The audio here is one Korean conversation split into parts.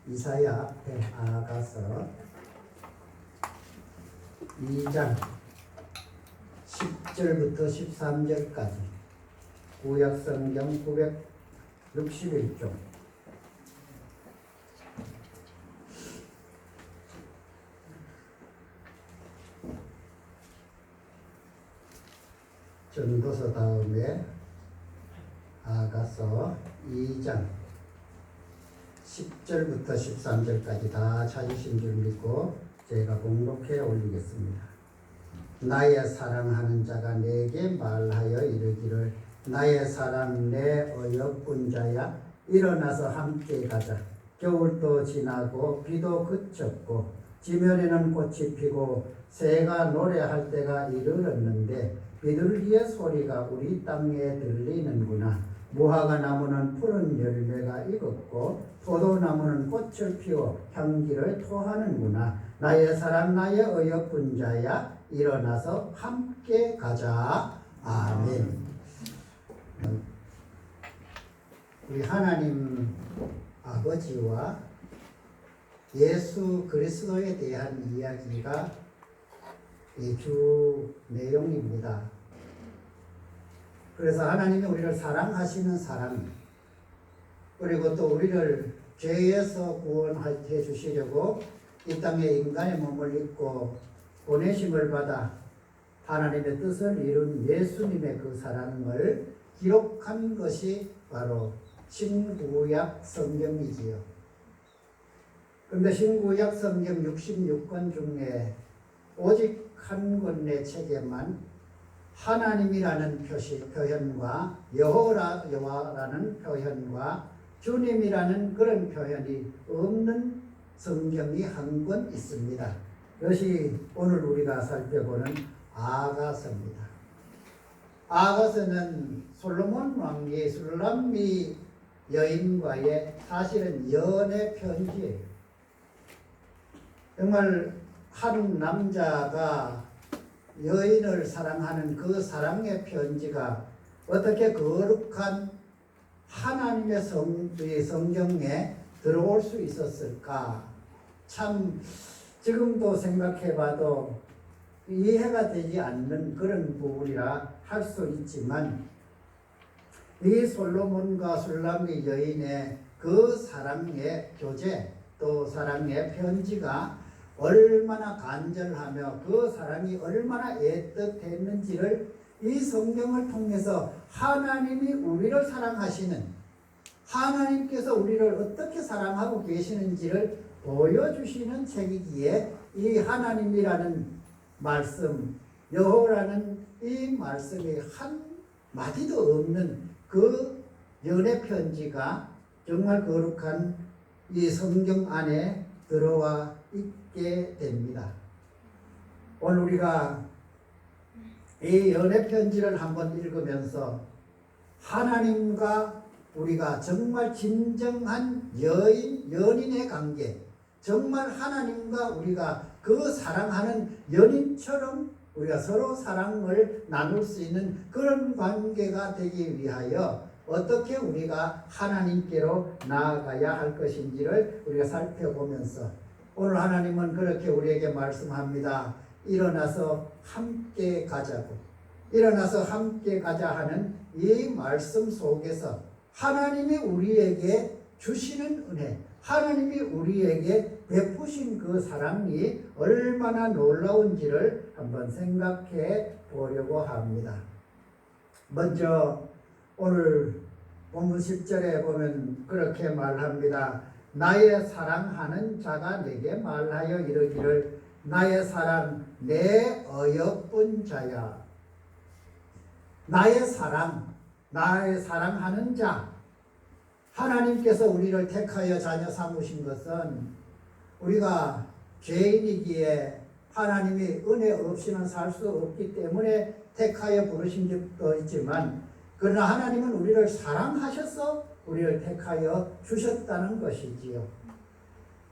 이사야 앞에 나아가서 2장 10절부터 13절까지 구약성경 961쪽 전도서 다음에 나아가서 2장 10절부터 13절까지 다 찾으신 줄 믿고 제가 봉독해 올리겠습니다. 나의 사랑하는 자가 내게 말하여 이르기를 나의 사랑 내 어여쁜 자야 일어나서 함께 가자. 겨울도 지나고 비도 그쳤고 지면에는 꽃이 피고 새가 노래할 때가 이르렀는데 비둘기의 소리가 우리 땅에 들리는구나. 무화과 나무는 푸른 열매가 익었고 포도나무는 꽃을 피워 향기를 토하는구나. 나의 사랑 나의 어여쁜 자야 일어나서 함께 가자. 아멘. 우리 하나님 아버지와 예수 그리스도에 대한 이야기가 이 주 내용입니다. 그래서 하나님이 우리를 사랑하시는 사랑, 그리고 또 우리를 죄에서 구원해 주시려고 이 땅에 인간의 몸을 입고 보내심을 받아 하나님의 뜻을 이룬 예수님의 그 사랑을 기록한 것이 바로 신구약 성경이지요. 그런데 신구약 성경 66권 중에 오직 한 권의 책에만 하나님이라는 표현과 여호와라는 표현과 주님이라는 그런 표현이 없는 성경이 한 권 있습니다. 그것이 오늘 우리가 살펴보는 아가서입니다. 아가서는 솔로몬 왕이 술람미 여인과의 사실은 연애 편지예요. 정말 한 남자가 여인을 사랑하는 그 사랑의 편지가 어떻게 거룩한 하나님의 성경에 들어올 수 있었을까? 참 지금도 생각해봐도 이해가 되지 않는 그런 부분이라 할 수 있지만 이 솔로몬과 술람미 여인의 그 사랑의 교제 또 사랑의 편지가 얼마나 간절하며 그 사랑이 얼마나 애틋했는지를 이 성경을 통해서 하나님이 우리를 사랑하시는, 하나님께서 우리를 어떻게 사랑하고 계시는지를 보여주시는 책이기에 이 하나님이라는 말씀, 여호와라는 이 말씀이 한 마디도 없는 그 연애 편지가 정말 거룩한 이 성경 안에 들어와 있게 됩니다. 오늘 우리가 이 연애 편지를 한번 읽으면서 하나님과 우리가 정말 진정한 연인의 관계, 정말 하나님과 우리가 그 사랑하는 연인처럼 우리가 서로 사랑을 나눌 수 있는 그런 관계가 되기 위하여 어떻게 우리가 하나님께로 나아가야 할 것인지를 우리가 살펴보면서 오늘 하나님은 그렇게 우리에게 말씀합니다. 일어나서 함께 가자고. 일어나서 함께 가자 하는 이 말씀 속에서 하나님이 우리에게 주시는 은혜, 하나님이 우리에게 베푸신 그 사랑이 얼마나 놀라운지를 한번 생각해 보려고 합니다. 먼저 오늘 본문 10절에 보면 그렇게 말합니다. 나의 사랑하는 자가 내게 말하여 이르기를 나의 사랑 내 어여쁜 자야. 나의 사랑하는 자. 하나님께서 우리를 택하여 자녀 삼으신 것은 우리가 죄인이기에 하나님이 은혜 없이는 살 수 없기 때문에 택하여 부르신 적도 있지만 그러나 하나님은 우리를 사랑하셔서 우리를 택하여 주셨다는 것이지요.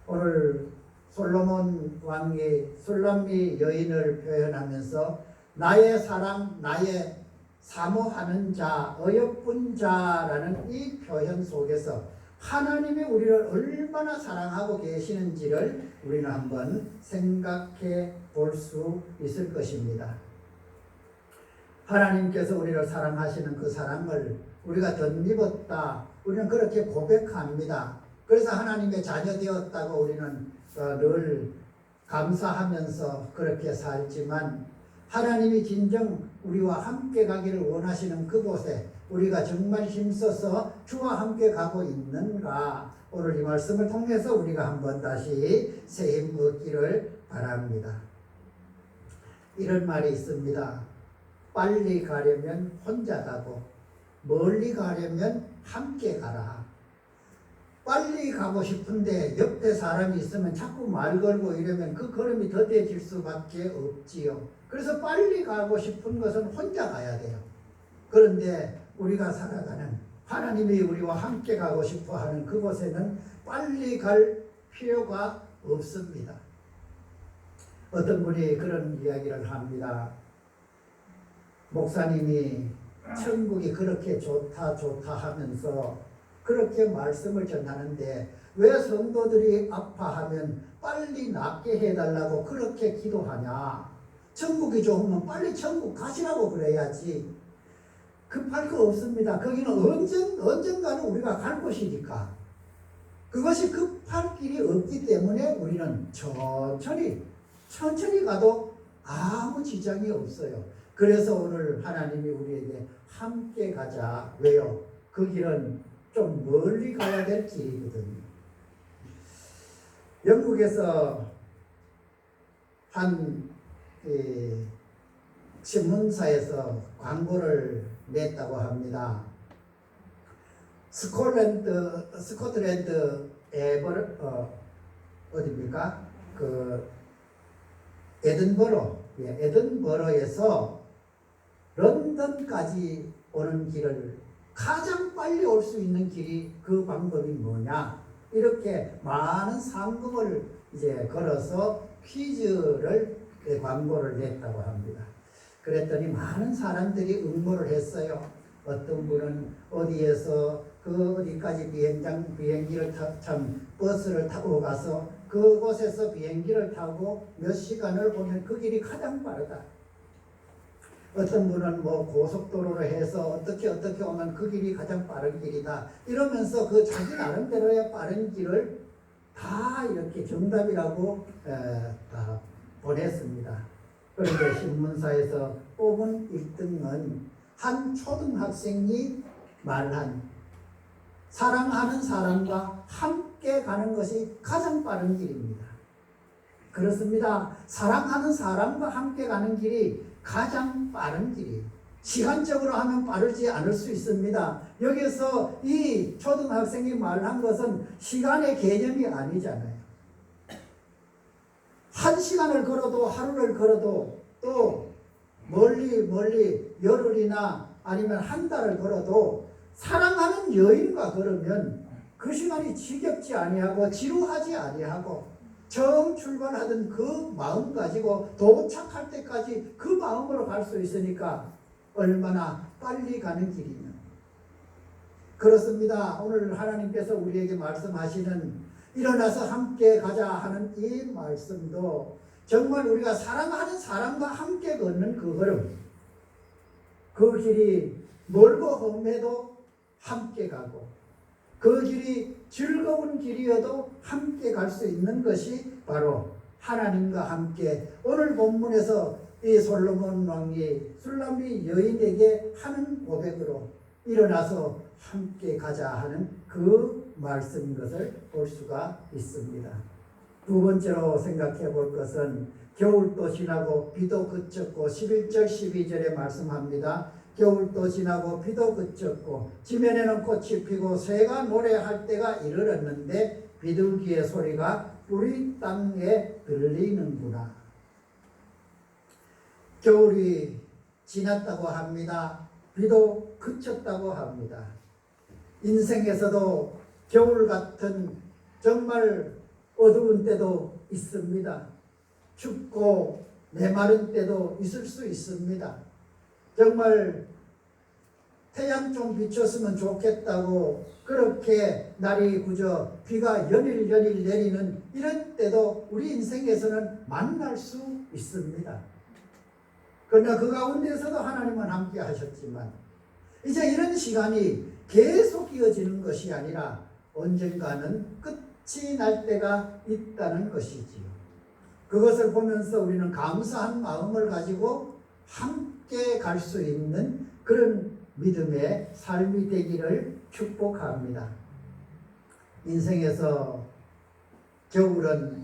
오늘 솔로몬 왕이 술람미 여인을 표현하면서 나의 사랑, 나의 사모하는 자, 어여쁜 자라는 이 표현 속에서 하나님이 우리를 얼마나 사랑하고 계시는지를 우리는 한번 생각해 볼 수 있을 것입니다. 하나님께서 우리를 사랑하시는 그 사랑을 우리가 덧입었다. 우리는 그렇게 고백합니다. 그래서 하나님의 자녀 되었다고 우리는 늘 감사하면서 그렇게 살지만 하나님이 진정 우리와 함께 가기를 원하시는 그곳에 우리가 정말 힘써서 주와 함께 가고 있는가? 오늘 이 말씀을 통해서 우리가 한번 다시 새 힘 얻기를 바랍니다. 이런 말이 있습니다. 빨리 가려면 혼자 가고 멀리 가려면 함께 가라. 빨리 가고 싶은데 옆에 사람이 있으면 자꾸 말 걸고 이러면 그 걸음이 더뎌질 수밖에 없지요. 그래서 빨리 가고 싶은 것은 혼자 가야 돼요. 그런데 우리가 살아가는 하나님이 우리와 함께 가고 싶어 하는 그곳에는 빨리 갈 필요가 없습니다. 어떤 분이 그런 이야기를 합니다. 목사님이 천국이 그렇게 좋다 하면서 그렇게 말씀을 전하는데 왜 성도들이 아파하면 빨리 낫게 해달라고 그렇게 기도하냐? 천국이 좋으면 빨리 천국 가시라고 그래야지. 급할 거 없습니다. 거기는 언젠가는 우리가 갈 곳이니까. 그것이 급할 길이 없기 때문에 우리는 천천히 가도 아무 지장이 없어요. 그래서 오늘 하나님이 우리에게 함께 가자. 왜요? 그 길은 좀 멀리 가야 될 길이거든요. 영국에서 한 신문사에서 광고를 냈다고 합니다. 스코틀랜드 어디입니까? 에든버러에서 런던까지 오는 길을 가장 빨리 올 수 있는 길이 그 방법이 뭐냐? 이렇게 많은 상금을 이제 걸어서 퀴즈를 광고를 냈다고 합니다. 그랬더니 많은 사람들이 응모를 했어요. 어떤 분은 어디에서 그 어디까지 비행기를 버스를 타고 가서 그곳에서 비행기를 타고 몇 시간을 보면 그 길이 가장 빠르다. 어떤 분은 뭐 고속도로를 해서 어떻게 오면 그 길이 가장 빠른 길이다. 이러면서 그 자기 나름대로의 빠른 길을 다 이렇게 정답이라고 다 보냈습니다. 그런데 신문사에서 뽑은 1등은 한 초등학생이 말한 사랑하는 사람과 함께 가는 것이 가장 빠른 길입니다. 그렇습니다. 사랑하는 사람과 함께 가는 길이 가장 빠른 길이에요. 시간적으로 하면 빠르지 않을 수 있습니다. 여기서 이 초등학생이 말한 것은 시간의 개념이 아니잖아요. 한 시간을 걸어도 하루를 걸어도 또 멀리 열흘이나 아니면 한 달을 걸어도 사랑하는 여인과 걸으면 그 시간이 지겹지 아니하고 지루하지 아니하고 처음 출발하던 그 마음 가지고 도착할 때까지 그 마음으로 갈 수 있으니까 얼마나 빨리 가는 길이냐. 그렇습니다. 오늘 하나님께서 우리에게 말씀하시는 일어나서 함께 가자 하는 이 말씀도 정말 우리가 사랑하는 사람과 함께 걷는 그 걸음, 그 길이 멀고 험해도 함께 가고 그 길이 즐거운 길이어도 함께 갈 수 있는 것이 바로 하나님과 함께 오늘 본문에서 이 솔로몬 왕이 술람미 여인에게 하는 고백으로 일어나서 함께 가자 하는 그 말씀인 것을 볼 수가 있습니다. 두 번째로 생각해 볼 것은 겨울도 지나고 비도 그쳤고 11절 12절에 말씀합니다. 겨울도 지나고 비도 그쳤고 지면에는 꽃이 피고 새가 노래할 때가 이르렀는데 비둘기의 소리가 우리 땅에 들리는구나. 겨울이 지났다고 합니다. 비도 그쳤다고 합니다. 인생에서도 겨울 같은 정말 어두운 때도 있습니다. 춥고 메마른 때도 있을 수 있습니다. 정말 태양 좀 비쳤으면 좋겠다고 그렇게 날이 그저 비가 연일 내리는 이런 때도 우리 인생에서는 만날 수 있습니다. 그러나 그 가운데서도 하나님은 함께 하셨지만 이제 이런 시간이 계속 이어지는 것이 아니라 언젠가는 끝이 날 때가 있다는 것이지요. 그것을 보면서 우리는 감사한 마음을 가지고 함께 갈 수 있는 그런 믿음의 삶이 되기를 축복합니다. 인생에서 겨울은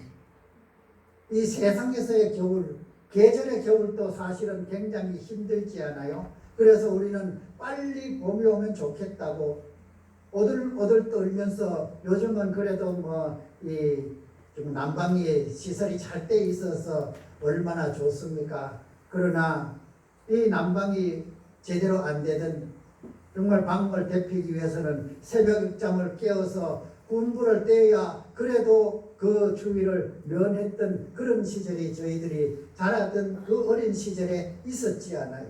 이 세상에서의 겨울, 계절의 겨울도 사실은 굉장히 힘들지 않아요? 그래서 우리는 빨리 봄이 오면 좋겠다고 오들오들 떨면서 요즘은 그래도 좀 난방이 시설이 잘 돼 있어서 얼마나 좋습니까? 그러나 이 난방이 제대로 안 되든 정말 방을 데피기 위해서는 새벽잠을 깨어서 군부를 떼야 그래도 그 추위를 면했던 그런 시절이 저희들이 자라던 그 어린 시절에 있었지 않아요.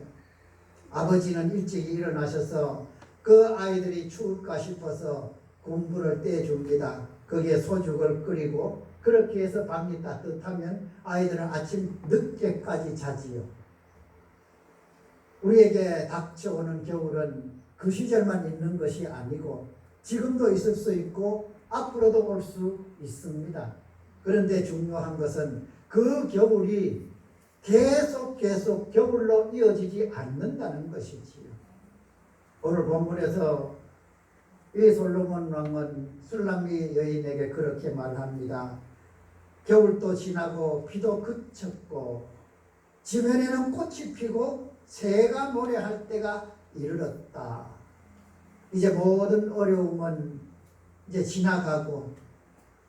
아버지는 일찍 일어나셔서 그 아이들이 추울까 싶어서 군부를 떼줍니다. 거기에 소죽을 끓이고 그렇게 해서 방이 따뜻하면 아이들은 아침 늦게까지 자지요. 우리에게 닥쳐오는 겨울은 그 시절만 있는 것이 아니고 지금도 있을 수 있고 앞으로도 올 수 있습니다. 그런데 중요한 것은 그 겨울이 계속 겨울로 이어지지 않는다는 것이지요. 오늘 본문에서 이 솔로몬 왕은 술람미 여인에게 그렇게 말합니다. 겨울도 지나고 비도 그쳤고 지면에는 꽃이 피고 새가 노래할 때가 이르렀다. 이제 모든 어려움은 이제 지나가고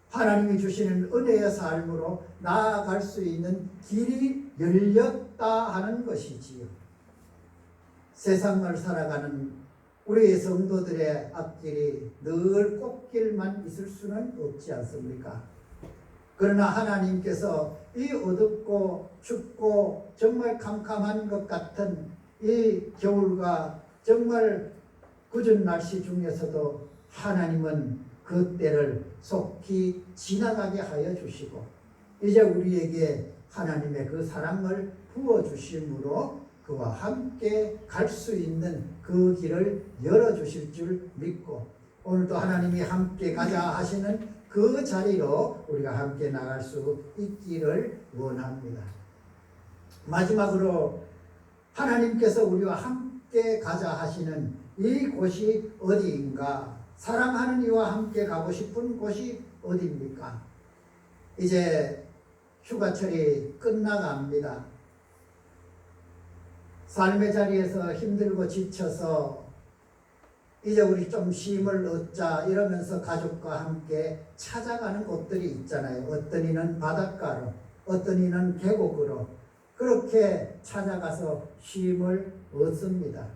하나님이 주시는 은혜의 삶으로 나아갈 수 있는 길이 열렸다 하는 것이지요. 세상을 살아가는 우리 성도들의 앞길이 늘 꽃길만 있을 수는 없지 않습니까? 그러나 하나님께서 이 어둡고 춥고 정말 캄캄한 것 같은 이 겨울과 정말 궂은 날씨 중에서도 하나님은 그 때를 속히 지나가게 하여 주시고 이제 우리에게 하나님의 그 사랑을 부어주심으로 그와 함께 갈 수 있는 그 길을 열어주실 줄 믿고 오늘도 하나님이 함께 가자 하시는 그 자리로 우리가 함께 나갈 수 있기를 원합니다. 마지막으로 하나님께서 우리와 함께 가자 하시는 이 곳이 어디인가? 사랑하는 이와 함께 가고 싶은 곳이 어디입니까? 이제 휴가철이 끝나갑니다. 삶의 자리에서 힘들고 지쳐서 이제 우리 좀 쉼을 얻자 이러면서 가족과 함께 찾아가는 곳들이 있잖아요. 어떤 이는 바닷가로, 어떤 이는 계곡으로 그렇게 찾아가서 쉼을 얻습니다.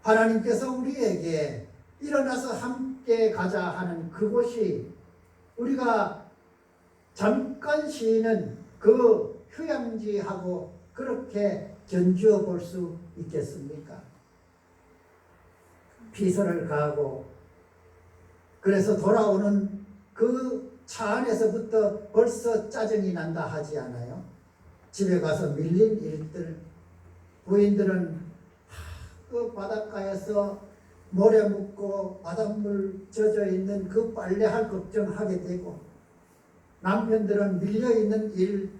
하나님께서 우리에게 일어나서 함께 가자 하는 그곳이 우리가 잠깐 쉬는 그 휴양지하고 그렇게 견주어 볼 수 있겠습니까? 피서를 가고 그래서 돌아오는 그 차 안에서부터 벌써 짜증이 난다 하지 않아요? 집에 가서 밀린 일들, 부인들은 그 바닷가에서 모래 묻고 바닷물 젖어 있는 그 빨래할 걱정하게 되고 남편들은 밀려있는 일,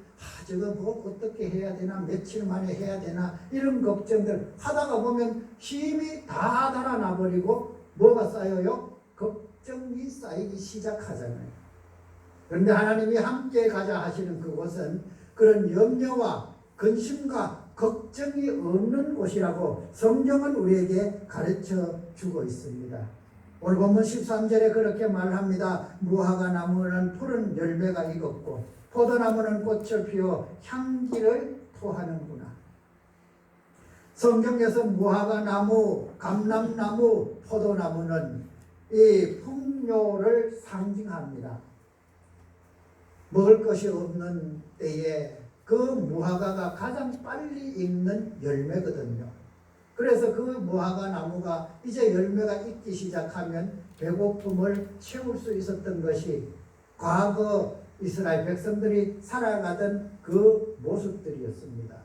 저거 뭐 어떻게 해야 되나, 며칠 만에 해야 되나 이런 걱정들 하다가 보면 힘이 다 달아나버리고 뭐가 쌓여요? 걱정이 쌓이기 시작하잖아요. 그런데 하나님이 함께 가자 하시는 그곳은 그런 염려와 근심과 걱정이 없는 곳이라고 성경은 우리에게 가르쳐 주고 있습니다. 오늘 본문 13절에 그렇게 말합니다. 무화과 나무는 푸른 열매가 익었고 포도나무는 꽃을 피워 향기를 토하는구나. 성경에서 무화과 나무, 감람나무, 포도나무는 이 풍요를 상징합니다. 먹을 것이 없는 때에 그 무화과가 가장 빨리 익는 열매거든요. 그래서 그 무화과 나무가 이제 열매가 있기 시작하면 배고픔을 채울 수 있었던 것이 과거 이스라엘 백성들이 살아가던 그 모습들이었습니다.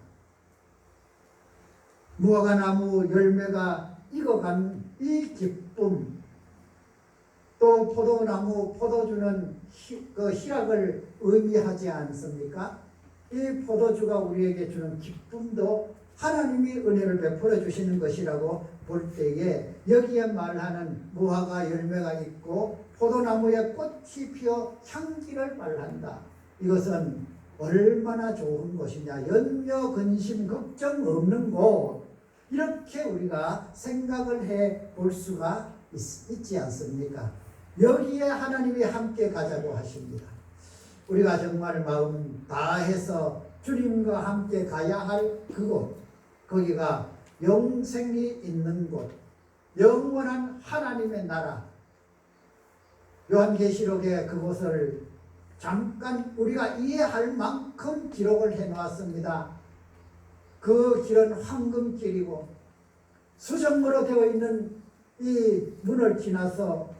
무화과 나무 열매가 익어간 이 기쁨, 또 포도나무, 포도주는 그 희락을 의미하지 않습니까? 이 포도주가 우리에게 주는 기쁨도 하나님이 은혜를 베풀어 주시는 것이라고 볼 때에 여기에 말하는 무화과 열매가 있고 포도나무에 꽃이 피어 향기를 발한다. 이것은 얼마나 좋은 것이냐. 염려, 근심, 걱정 없는 곳. 이렇게 우리가 생각을 해 볼 수가 있지 않습니까? 여기에 하나님이 함께 가자고 하십니다. 우리가 정말 마음 다해서 주님과 함께 가야 할 그곳, 거기가 영생이 있는 곳, 영원한 하나님의 나라. 요한계시록에 그곳을 잠깐 우리가 이해할 만큼 기록을 해놓았습니다. 그 길은 황금길이고 수정으로 되어 있는 이 문을 지나서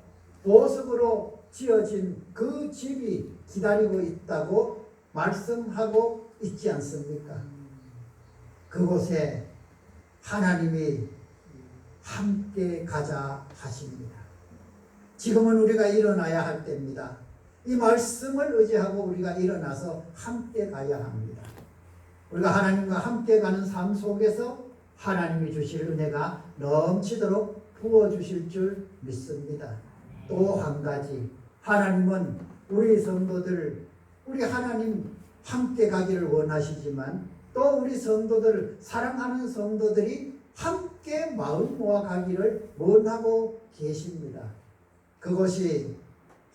보석으로 지어진 그 집이 기다리고 있다고 말씀하고 있지 않습니까? 그곳에 하나님이 함께 가자 하십니다. 지금은 우리가 일어나야 할 때입니다. 이 말씀을 의지하고 우리가 일어나서 함께 가야 합니다. 우리가 하나님과 함께 가는 삶 속에서 하나님이 주실 은혜가 넘치도록 부어주실 줄 믿습니다. 또 한 가지, 하나님은 우리 성도들, 우리 하나님 함께 가기를 원하시지만 또 우리 성도들, 사랑하는 성도들이 함께 마음 모아 가기를 원하고 계십니다. 그것이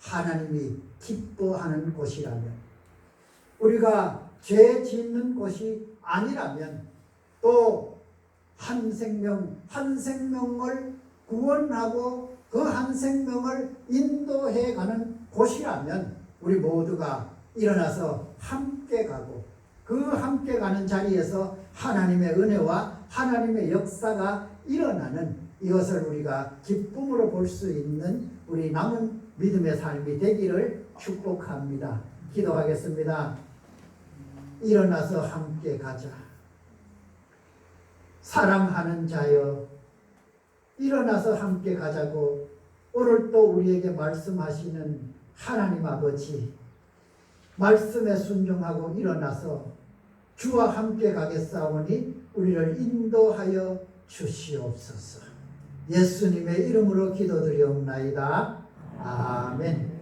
하나님이 기뻐하는 곳이라면, 우리가 죄 짓는 곳이 아니라면, 또 한 생명 한 생명을 구원하고 그 한 생명을 인도해 가는 곳이라면 우리 모두가 일어나서 함께 가고 그 함께 가는 자리에서 하나님의 은혜와 하나님의 역사가 일어나는, 이것을 우리가 기쁨으로 볼 수 있는 우리 남은 믿음의 삶이 되기를 축복합니다. 기도하겠습니다. 일어나서 함께 가자. 사랑하는 자여, 일어나서 함께 가자고 오늘 또 우리에게 말씀하시는 하나님 아버지, 말씀에 순종하고 일어나서 주와 함께 가겠사오니 우리를 인도하여 주시옵소서. 예수님의 이름으로 기도드리옵나이다. 아멘.